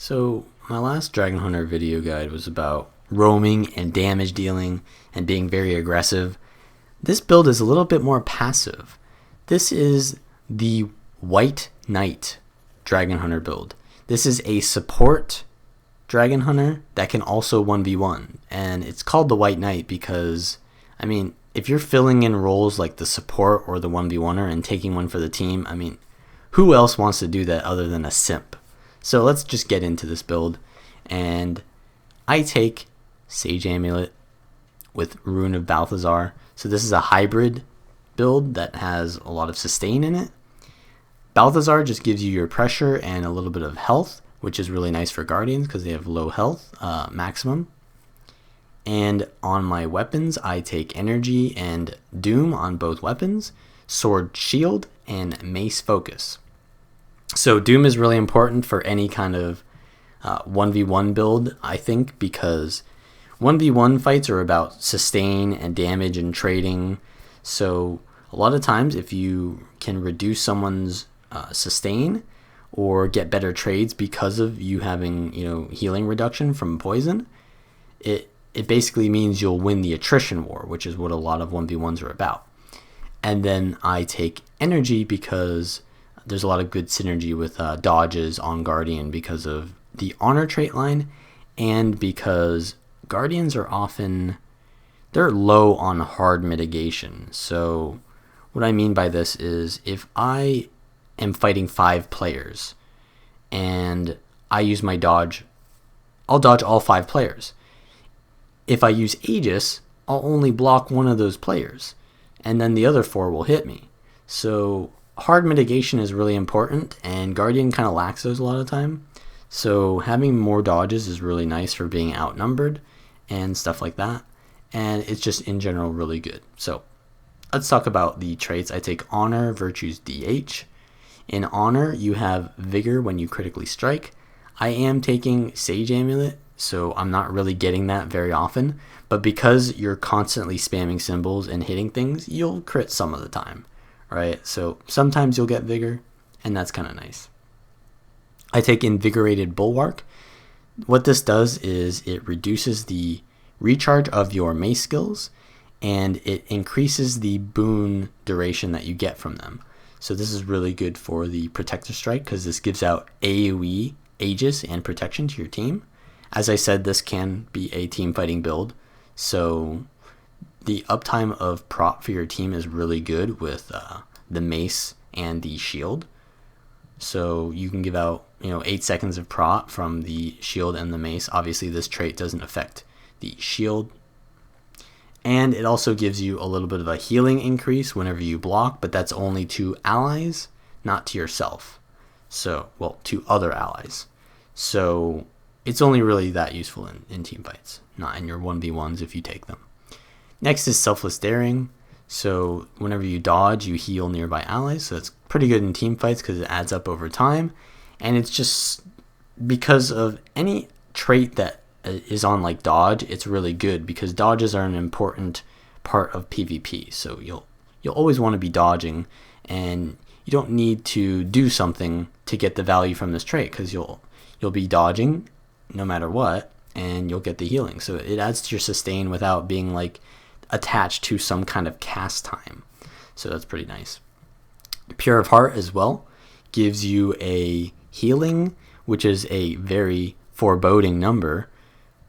So my last Dragon Hunter video guide was about roaming and damage dealing and being very aggressive. This build is a little bit more passive. This is the White Knight Dragon Hunter build. This is a support Dragon Hunter that can also 1v1, and it's called the White Knight because, I mean, if you're filling in roles like the support or the 1v1er and taking one for the team, I mean, who else wants to do that other than a simp? So let's just get into this build, and I take Sage Amulet with Rune of Balthazar. So this is a hybrid build that has a lot of sustain in it. Balthazar just gives you your pressure and a little bit of health, which is really nice for Guardians because they have low health maximum. And on my weapons, I take Energy and Doom on both weapons, Sword Shield, and Mace Focus. So Doom is really important for any kind of 1v1 build, I think, because 1v1 fights are about sustain and damage and trading. So a lot of times if you can reduce someone's sustain or get better trades because of you having, healing reduction from poison, it basically means you'll win the attrition war, which is what a lot of 1v1s are about. And then I take Energy because there's a lot of good synergy with dodges on Guardian because of the honor trait line, and because Guardians are often, they're low on hard mitigation. So what I mean by this is if I am fighting 5 players and I use my dodge, I'll dodge all 5 players. If I use Aegis, I'll only block one of those players, and then the other 4 will hit me. So hard mitigation is really important, and Guardian kind of lacks those a lot of time. So having more dodges is really nice for being outnumbered and stuff like that. And it's just in general really good. So let's talk about the traits. I take Honor, Virtues, DH. In Honor, you have Vigor when you critically strike. I am taking Sage Amulet, so I'm not really getting that very often. But because you're constantly spamming symbols and hitting things, you'll crit some of the time. Right, so sometimes you'll get Vigor, and that's kind of nice. I take Invigorated Bulwark. What this does is it reduces the recharge of your mace skills, and it increases the boon duration that you get from them. So this is really good for the Protector Strike because this gives out AoE, Aegis, and protection to your team. As I said, this can be a team fighting build, so the uptime of prop for your team is really good with the mace and the shield. So you can give out 8 seconds of prop from the shield and the mace. Obviously this trait doesn't affect the shield. And it also gives you a little bit of a healing increase whenever you block, but that's only to allies, not to yourself. So, well, to other allies. So it's only really that useful in team fights, not in your 1v1s if you take them. Next is Selfless Daring. So whenever you dodge, you heal nearby allies. So it's pretty good in team fights because it adds up over time. And it's just because of any trait that is on like dodge, it's really good because dodges are an important part of PvP. So you'll always want to be dodging, and you don't need to do something to get the value from this trait because you'll be dodging no matter what, and you'll get the healing. So it adds to your sustain without being like attached to some kind of cast time. So that's pretty nice. Pure of Heart as well gives you a healing, which is a very foreboding number.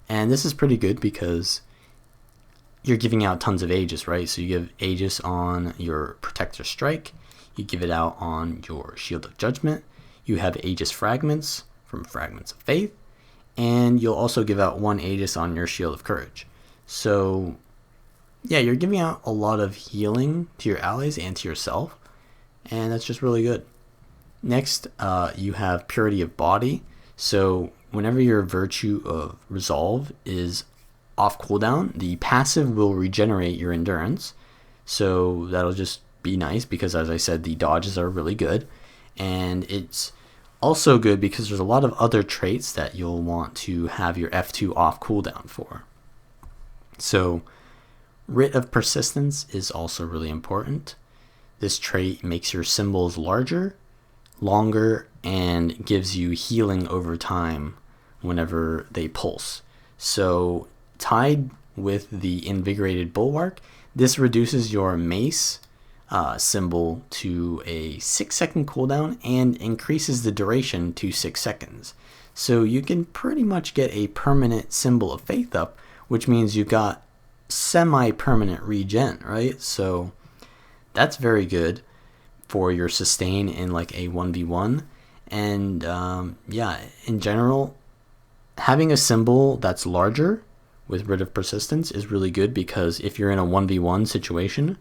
And this is pretty good because you're giving out tons of Aegis, right? So you give Aegis on your Protector Strike. You give it out on your Shield of Judgment. You have Aegis Fragments from Fragments of Faith. And you'll also give out 1 Aegis on your Shield of Courage. So yeah, you're giving out a lot of healing to your allies and to yourself, and that's just really good. Next, you have Purity of Body. So whenever your Virtue of Resolve is off cooldown, the passive will regenerate your endurance. So that'll just be nice because, as I said, the dodges are really good. And it's also good because there's a lot of other traits that you'll want to have your F2 off cooldown for. So Writ of Persistence is also really important. This trait makes your symbols larger, longer, and gives you healing over time whenever they pulse. So tied with the Invigorated Bulwark, this reduces your Mace symbol to a 6-second cooldown and increases the duration to 6 seconds. So you can pretty much get a permanent Symbol of Faith up, which means you got semi-permanent regen, right? So that's very good for your sustain in like a 1v1. And yeah, in general, having a symbol that's larger with Writ of Persistence is really good, because if you're in a 1v1 situation,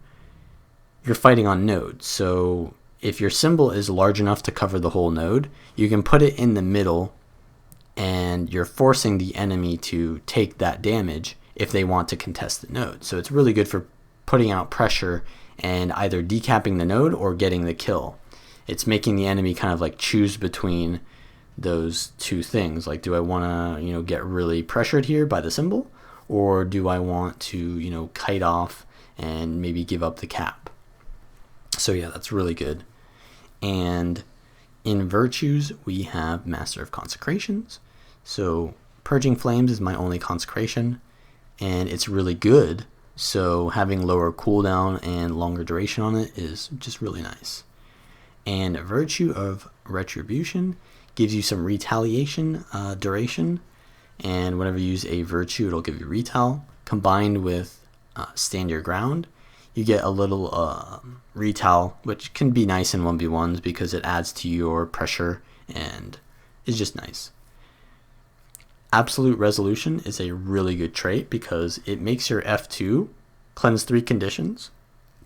you're fighting on nodes. So if your symbol is large enough to cover the whole node, you can put it in the middle and you're forcing the enemy to take that damage if they want to contest the node. So it's really good for putting out pressure and either decapping the node or getting the kill. It's making the enemy kind of like choose between those two things. Like, do I want to, get really pressured here by the symbol, or do I want to, kite off and maybe give up the cap? So yeah, that's really good. And in virtues, we have Master of Consecrations. So Purging Flames is my only consecration, and it's really good. So having lower cooldown and longer duration on it is just really nice. And Virtue of Retribution gives you some retaliation duration, and whenever you use a virtue, it'll give you retal. Combined with Stand Your Ground, you get a little retal, which can be nice in 1v1s because it adds to your pressure and is just nice. Absolute Resolution is a really good trait because it makes your F2 cleanse 3 conditions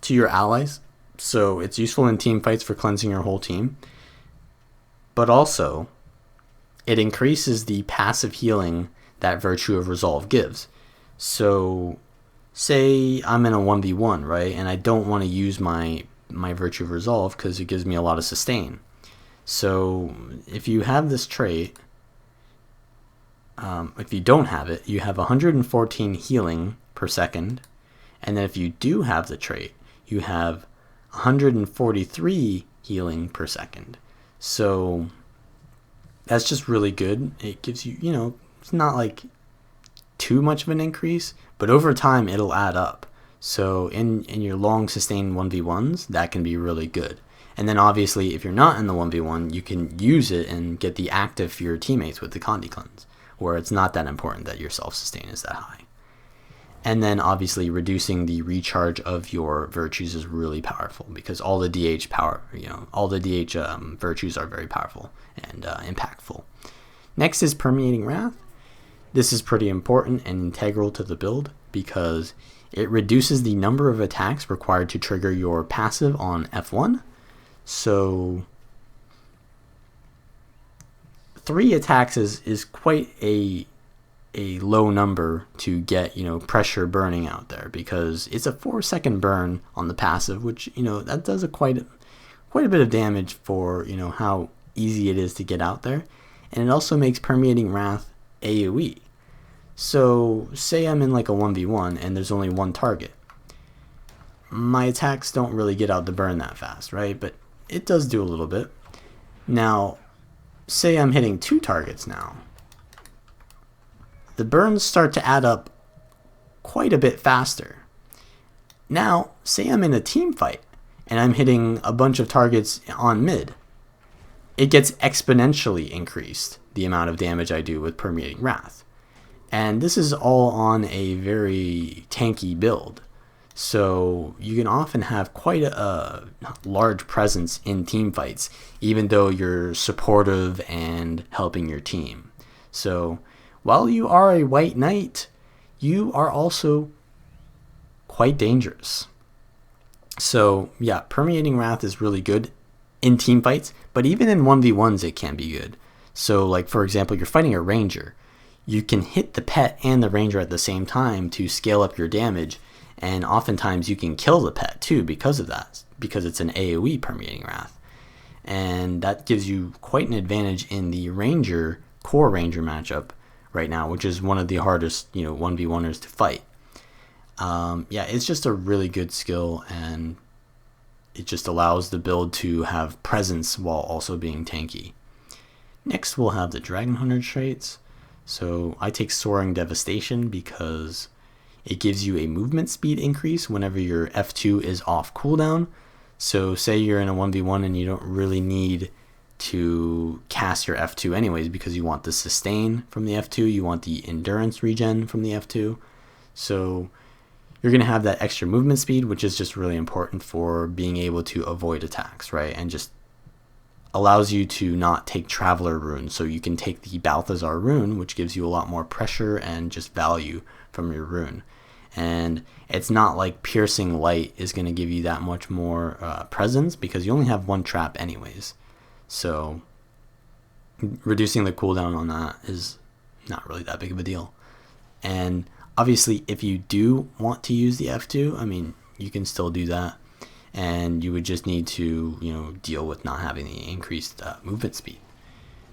to your allies. So it's useful in team fights for cleansing your whole team. But also, it increases the passive healing that Virtue of Resolve gives. So say I'm in a 1v1, right? And I don't want to use my Virtue of Resolve because it gives me a lot of sustain. So if you have this trait, if you don't have it, you have 114 healing per second. And then if you do have the trait, you have 143 healing per second. So that's just really good. It gives you, it's not like too much of an increase, but over time it'll add up. So in your long sustained 1v1s, that can be really good. And then obviously if you're not in the 1v1, you can use it and get the active for your teammates with the Condi Cleanse, where it's not that important that your self-sustain is that high. And then obviously reducing the recharge of your virtues is really powerful, because all the DH power, all the DH virtues are very powerful and impactful. Next is Permeating Wrath. This is pretty important and integral to the build because it reduces the number of attacks required to trigger your passive on F1. So 3 attacks is quite a low number to get pressure burning out there, because it's a 4-second burn on the passive, which that does quite a bit of damage for how easy it is to get out there. And it also makes Permeating Wrath AoE. So say I'm in like a 1v1 and there's only one target, my attacks don't really get out the burn that fast, right? But it does do a little bit. Now say I'm hitting 2 targets now, the burns start to add up quite a bit faster. Now, say I'm in a team fight and I'm hitting a bunch of targets on mid, it gets exponentially increased, the amount of damage I do with Permeating Wrath. And this is all on a very tanky build. So you can often have quite a large presence in team fights, even though you're supportive and helping your team. So while you are a white knight, you are also quite dangerous. So yeah, Permeating Wrath is really good in team fights, but even in 1v1s it can be good. So like for example, you're fighting a ranger, you can hit the pet and the ranger at the same time to scale up your damage, and oftentimes you can kill the pet too because of that, because it's an AoE Permeating Wrath. And that gives you quite an advantage in the ranger, core ranger matchup right now, which is one of the hardest 1v1ers to fight. Yeah, it's just a really good skill, and it just allows the build to have presence while also being tanky. Next we'll have the Dragon Hunter traits. So I take Soaring Devastation because it gives you a movement speed increase whenever your F2 is off cooldown. So say you're in a 1v1 and you don't really need to cast your F2 anyways because you want the sustain from the F2, you want the endurance regen from the F2. So you're going to have that extra movement speed, which is just really important for being able to avoid attacks, right? And just allows you to not take Traveler rune. So you can take the Balthazar rune, which gives you a lot more pressure and just value from your rune. And it's not like Piercing Light is going to give you that much more presence because you only have one trap anyways. So reducing the cooldown on that is not really that big of a deal. And obviously, if you do want to use the F2, I mean, you can still do that. And you would just need to, deal with not having the increased movement speed.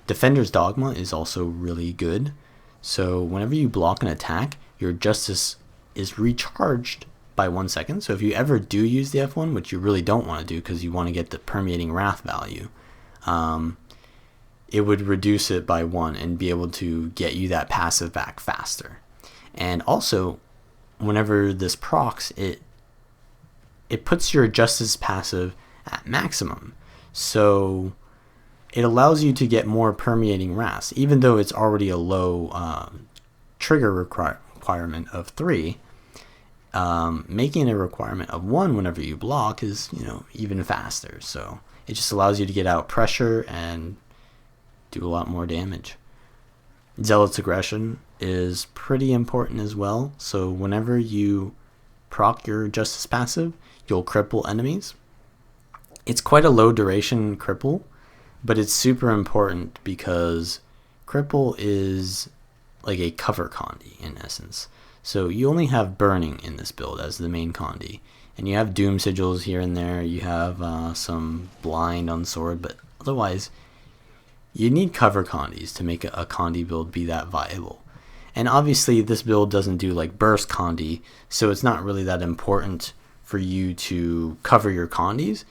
Defender's Dogma is also really good. So whenever you block an attack, your Justice is recharged by 1 second. So if you ever do use the F1, which you really don't want to do because you want to get the Permeating Wrath value, it would reduce it by 1 and be able to get you that passive back faster. And also, whenever this procs, it puts your Justice passive at maximum. So it allows you to get more Permeating Wrath, even though it's already a low trigger requirement of 3. Making a requirement of 1 whenever you block is, even faster. So it just allows you to get out pressure and do a lot more damage. Zealot's Aggression is pretty important as well. So whenever you proc your Justice passive, you'll cripple enemies. It's quite a low duration cripple, but it's super important because cripple is like a cover condi in essence. So you only have burning in this build as the main condi, and you have doom sigils here and there. You have some blind on sword, but otherwise you need cover condis to make a condi build be that viable. And obviously this build doesn't do like burst condi, so it's not really that important for you to cover your condis.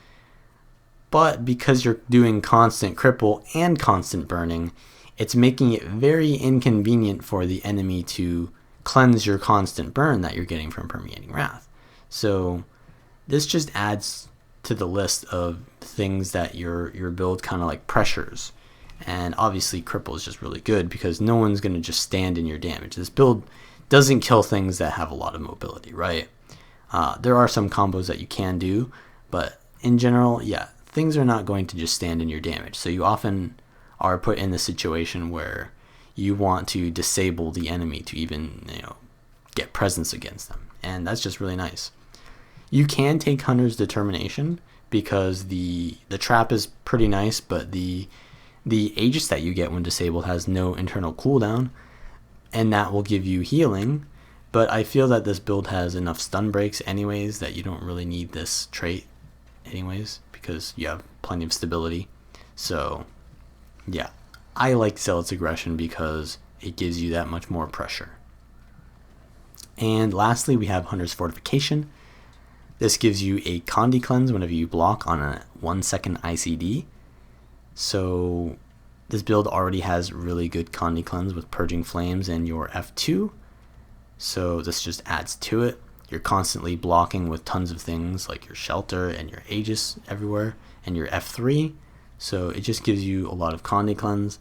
But because you're doing constant cripple and constant burning, it's making it very inconvenient for the enemy to cleanse your constant burn that you're getting from Permeating Wrath. So this just adds to the list of things that your build kind of like pressures. And obviously cripple is just really good because no one's going to just stand in your damage. This build doesn't kill things that have a lot of mobility, right? There are some combos that you can do, but in general, yeah, things are not going to just stand in your damage. So you often are put in the situation where you want to disable the enemy to even get presence against them, and that's just really nice. You can take Hunter's Determination because the trap is pretty nice, but the Aegis that you get when disabled has no internal cooldown, and that will give you healing. But I feel that this build has enough stun breaks anyways that you don't really need this trait anyways because you have plenty of stability. So yeah, I like Zealot's Aggression because it gives you that much more pressure. And lastly, we have Hunter's Fortification. This gives you a Condi Cleanse whenever you block on a 1 second ICD. So this build already has really good Condi Cleanse with Purging Flames and your F2. So this just adds to it. You're constantly blocking with tons of things like your Shelter and your Aegis everywhere and your F3. So it just gives you a lot of Condi Cleanse.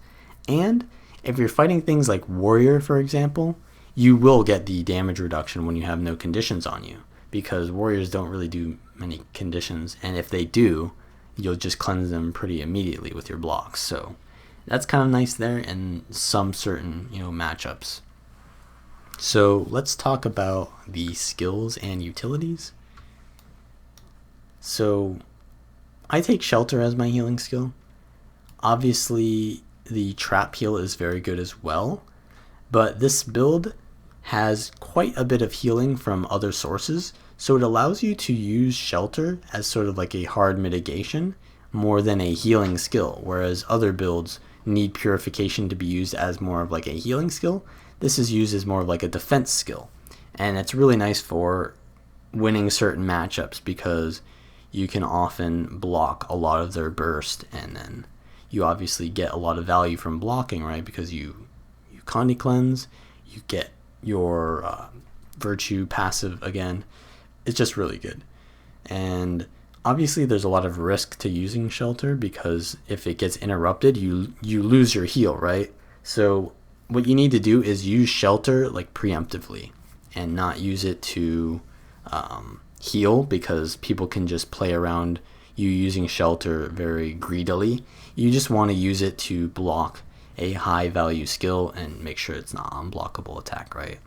And if you're fighting things like Warrior, for example, you will get the damage reduction when you have no conditions on you, because Warriors don't really do many conditions, and if they do, you'll just cleanse them pretty immediately with your blocks. So that's kind of nice there in some certain matchups. So let's talk about the skills and utilities. So I take Shelter as my healing skill. Obviously the trap heal is very good as well, but this build has quite a bit of healing from other sources, so it allows you to use Shelter as sort of like a hard mitigation more than a healing skill, whereas other builds need Purification to be used as more of like a healing skill. This is used as more of like a defense skill, and it's really nice for winning certain matchups because you can often block a lot of their burst, and then you obviously get a lot of value from blocking, right? Because you Condi Cleanse, you get your Virtue passive again. It's just really good. And obviously there's a lot of risk to using Shelter, because if it gets interrupted, you lose your heal, right? So what you need to do is use Shelter like preemptively and not use it to heal, because people can just play around you using Shelter very greedily. You just want to use it to block a high value skill and make sure it's not an unblockable attack, right?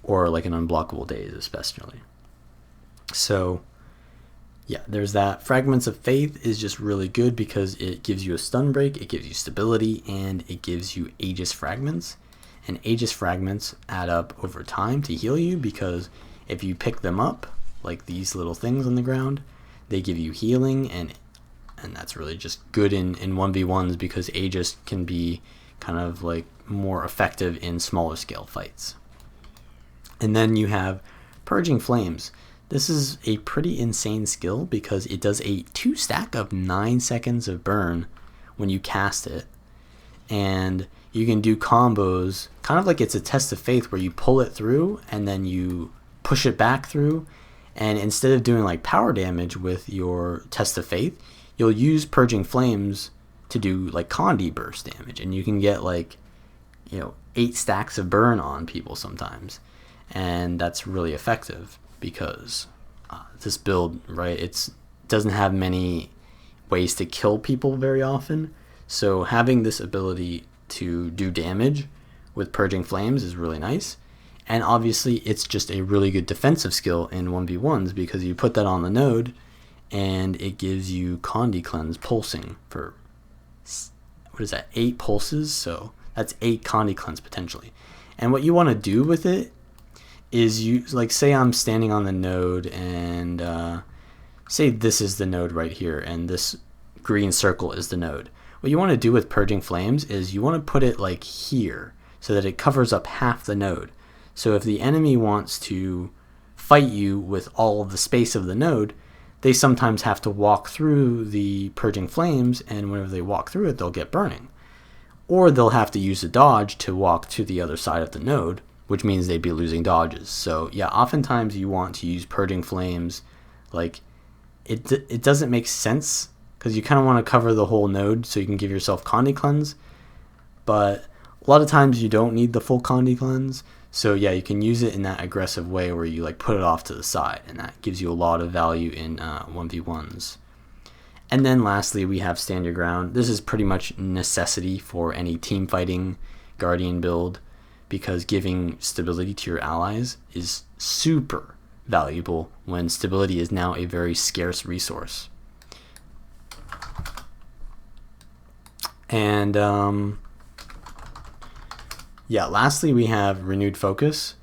Or like an unblockable daze especially. So yeah, there's that. Fragments of Faith is just really good because it gives you a stun break, it gives you stability, and it gives you Aegis Fragments. And Aegis Fragments add up over time to heal you, because if you pick them up, like these little things on the ground, they give you healing, and that's really just good in 1v1s, because Aegis can be kind of like more effective in smaller scale fights. And then you have Purging Flames. This is a pretty insane skill because it does a 2 stack of 9 seconds of burn when you cast it. And you can do combos, kind of like it's a Test of Faith, where you pull it through and then you push it back through. And instead of doing like power damage with your Test of Faith, you'll use Purging Flames to do like Condi burst damage. And you can get like, 8 stacks of burn on people sometimes. And that's really effective, because this build, right, it doesn't have many ways to kill people very often. So having this ability to do damage with Purging Flames is really nice. And obviously it's just a really good defensive skill in 1v1s, because you put that on the node and it gives you Condi Cleanse pulsing for, 8 pulses? So that's 8 Condi Cleanse potentially. And what you want to do with it is, you like, say I'm standing on the node, and say this is the node right here and this green circle is the node. What you want to do with Purging Flames is you want to put it like here, so that it covers up half the node. So if the enemy wants to fight you with all of the space of the node, they sometimes have to walk through the Purging Flames, and whenever they walk through it, they'll get burning. Or they'll have to use a dodge to walk to the other side of the node, which means they'd be losing dodges. So yeah, oftentimes you want to use Purging Flames. Like, it doesn't make sense, because you kind of want to cover the whole node so you can give yourself Condi Cleanse, but a lot of times you don't need the full Condi Cleanse. So yeah, you can use it in that aggressive way where you like put it off to the side, and that gives you a lot of value in 1v1s. And then lastly, we have Stand Your Ground. This is pretty much necessity for any team fighting Guardian build, because giving stability to your allies is super valuable when stability is now a very scarce resource. And yeah, lastly we have Renewed Focus.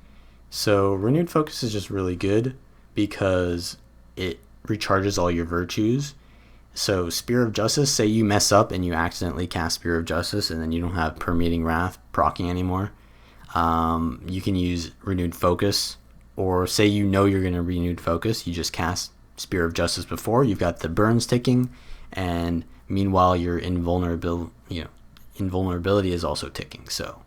So Renewed Focus is just really good because it recharges all your virtues. So Spear of Justice, say you mess up and you accidentally cast Spear of Justice and then you don't have Permeating Wrath proccing anymore, you can use Renewed Focus. Or say you're going to Renewed Focus, you just cast Spear of Justice before, you've got the burns ticking, and meanwhile your invulnerability is also ticking. So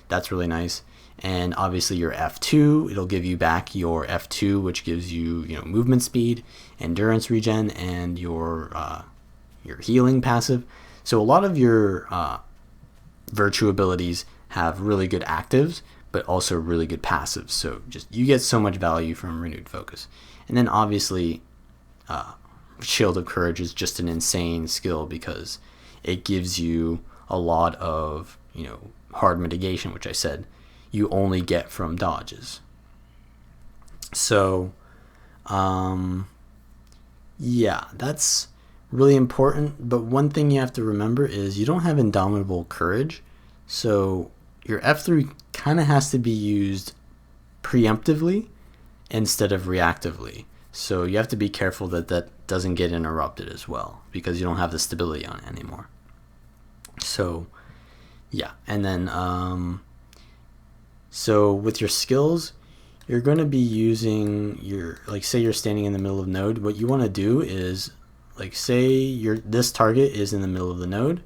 that's really nice. And obviously your F2, it'll give you back your F2, which gives you, movement speed, endurance regen, and your healing passive. So a lot of your virtue abilities have really good actives, but also really good passives. So just you get so much value from Renewed Focus. And then obviously Shield of Courage is just an insane skill because it gives you a lot of hard mitigation, which I said you only get from dodges. So yeah, that's really important. But one thing you have to remember is you don't have Indomitable Courage, so your F3 kind of has to be used preemptively instead of reactively. So you have to be careful that that doesn't get interrupted as well, because you don't have the stability on it anymore. So yeah, and then so with your skills, you're going to be using your, like, say you're standing in the middle of node. What you want to do is, like, say this target is in the middle of the node,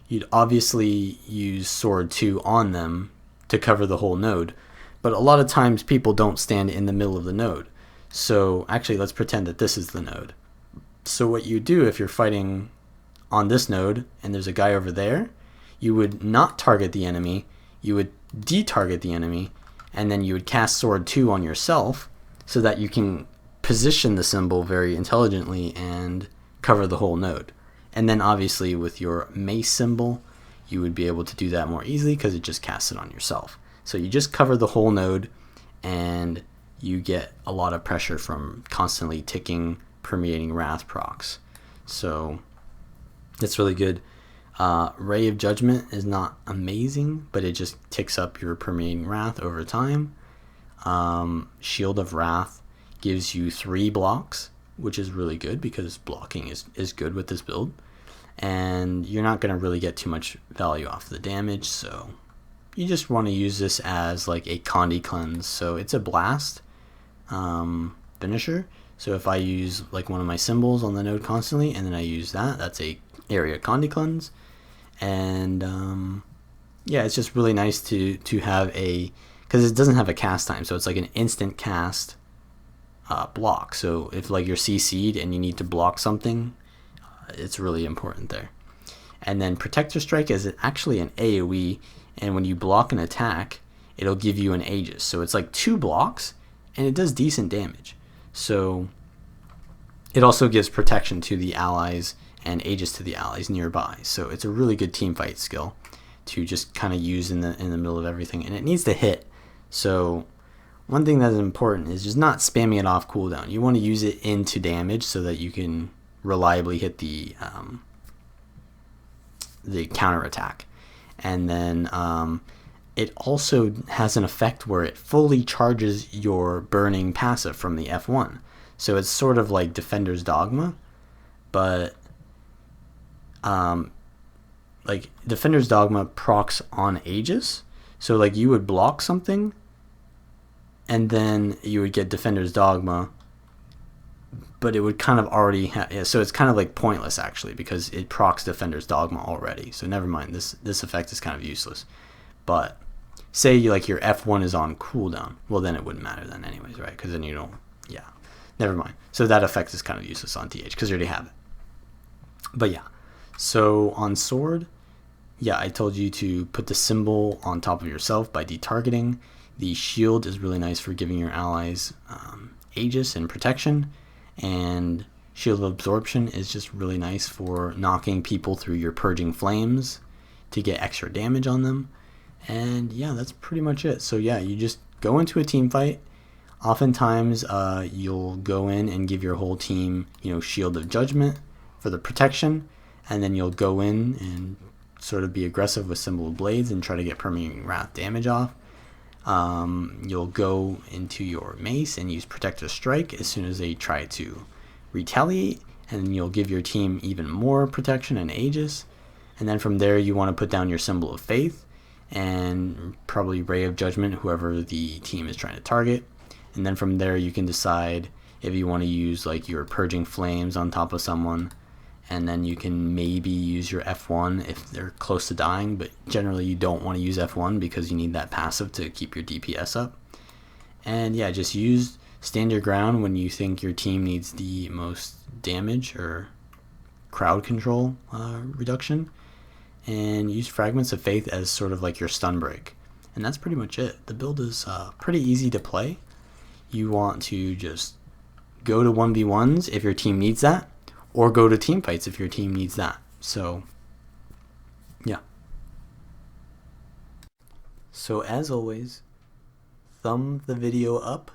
you'd obviously use Sword 2 on them to cover the whole node. But a lot of times people don't stand in the middle of the node. So actually, let's pretend that this is the node. So what you do if you're fighting on this node and there's a guy over there, you would not target the enemy, you would de-target the enemy, and then you would cast Sword 2 on yourself so that you can position the symbol very intelligently and cover the whole node. And then obviously with your Mace symbol, you would be able to do that more easily because it just casts it on yourself. So you just cover the whole node and you get a lot of pressure from constantly ticking Permeating Wrath procs. So that's really good. Ray of Judgment is not amazing, but it just ticks up your Permeating Wrath over time. Shield of Wrath gives you 3 blocks, which is really good because blocking is good with this build. And you're not going to really get too much value off the damage, so you just want to use this as like a Condi Cleanse. So it's a blast finisher. So if I use like one of my symbols on the node constantly and then I use that, that's a area Condi Cleanse. And yeah, it's just really nice to have a, because it doesn't have a cast time, so it's like an instant cast block. So if like you're CC'd and you need to block something, it's really important there. And then Protector Strike is actually an AoE, and when you block an attack, it'll give you an Aegis. So it's like 2 blocks, and it does decent damage. So it also gives protection to the allies and Aegis to the allies nearby. So it's a really good team fight skill to just kind of use in the middle of everything, and it needs to hit. So one thing that is important is just not spamming it off cooldown. You want to use it into damage so that you can reliably hit the counter attack. And then it also has an effect where it fully charges your burning passive from the F1. So it's sort of like Defender's Dogma, but like Defender's Dogma procs on Aegis. So like you would block something and then you would get Defender's Dogma, but it would kind of already so it's kind of like pointless actually because it procs Defender's Dogma already. So never mind, this effect is kind of useless. But say like your F1 is on cooldown, well then it wouldn't matter then anyways, right? Because then you don't, yeah, never mind. So that effect is kind of useless on TH because you already have it. But yeah, so on Sword, yeah, I told you to put the symbol on top of yourself by detargeting. The shield is really nice for giving your allies Aegis and protection, and Shield of Absorption is just really nice for knocking people through your Purging Flames to get extra damage on them. And yeah, that's pretty much it. So yeah, you just go into a team fight. Oftentimes you'll go in and give your whole team, Shield of Judgment for the protection, and then you'll go in and sort of be aggressive with Symbol of Blades and try to get Permeating Wrath damage off. You'll go into your Mace and use Protector Strike as soon as they try to retaliate, and then you'll give your team even more protection and Aegis. And then from there you want to put down your Symbol of Faith and probably Ray of Judgment, whoever the team is trying to target. And then from there you can decide if you want to use like your Purging Flames on top of someone, and then you can maybe use your F1 if they're close to dying, but generally you don't want to use F1 because you need that passive to keep your DPS up. And yeah, just stand your ground when you think your team needs the most damage or crowd control reduction, and use Fragments of Faith as sort of like your stun break. And that's pretty much it. The build is pretty easy to play. You want to just go to 1v1s if your team needs that, or go to team fights if your team needs that. So yeah. So as always, thumb the video up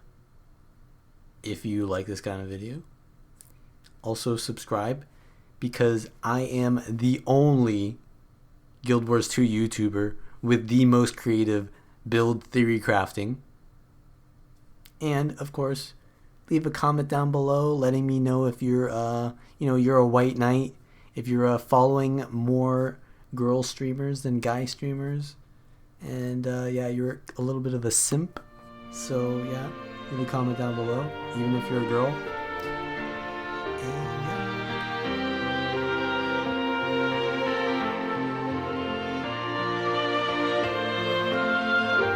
if you like this kind of video. Also subscribe, because I am the only Guild Wars 2 YouTuber with the most creative build theory crafting. And of course, leave a comment down below letting me know if you're you're a white knight, if you're following more girl streamers than guy streamers, and yeah, you're a little bit of a simp. So yeah, leave a comment down below, even if you're a girl. And, yeah.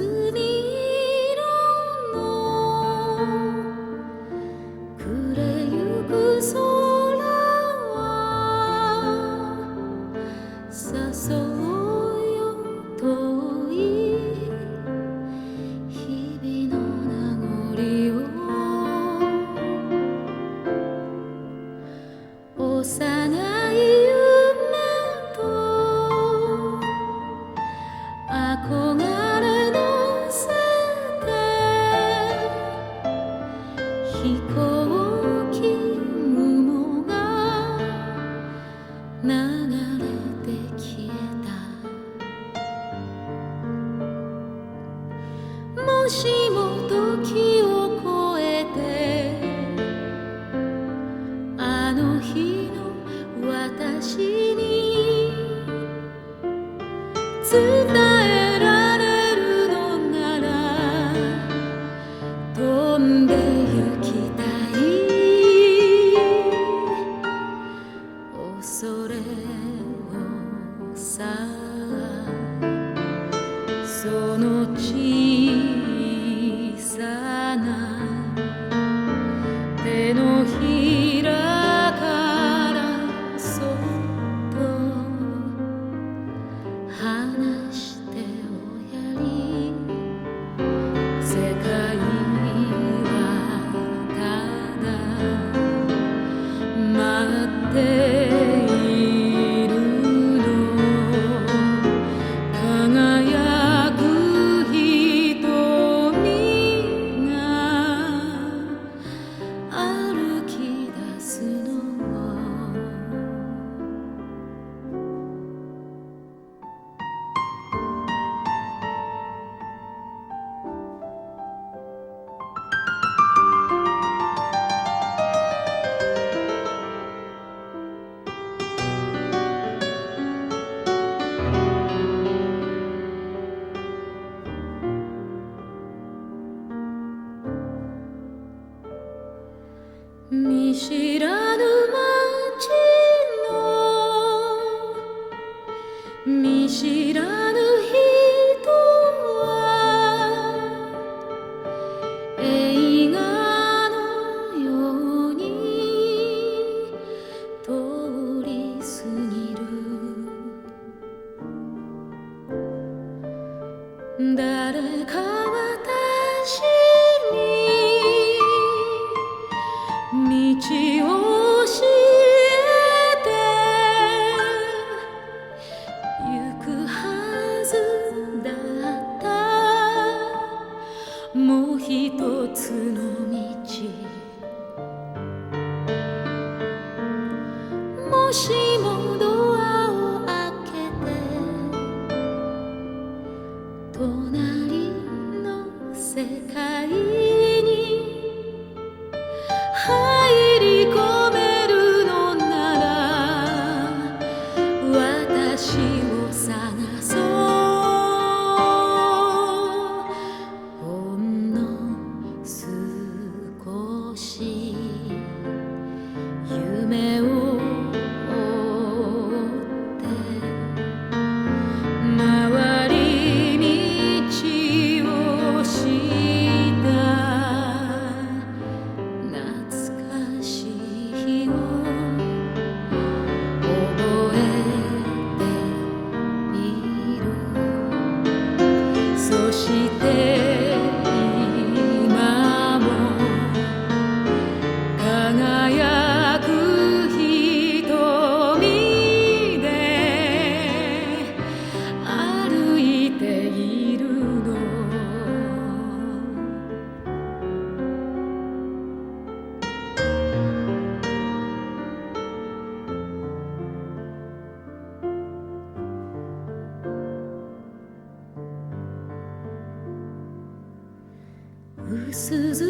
み色の暮れゆく空は誘うよ遠い日々の名残を幼い夢と憧れ乗せて飛行機雲が流れて消えた。もしも時を超えてあの日の私に伝えられるのなら飛んで行きたい。恐れをさその小さな手のひらからそっと離しておやり。世界はただ待っているの。輝く瞳が歩き出すの。見知らぬ街の見知らぬ人は映画のように通り過ぎる。誰か私に道を教えてゆくはずだった。もう一つの道。もしもドアを開けて隣の世界に入り込めるのなら私を探そう。ほんの少し夢を追って回り道をした懐かしい日を覚えている。そして今も輝く瞳で歩いているの。薄墨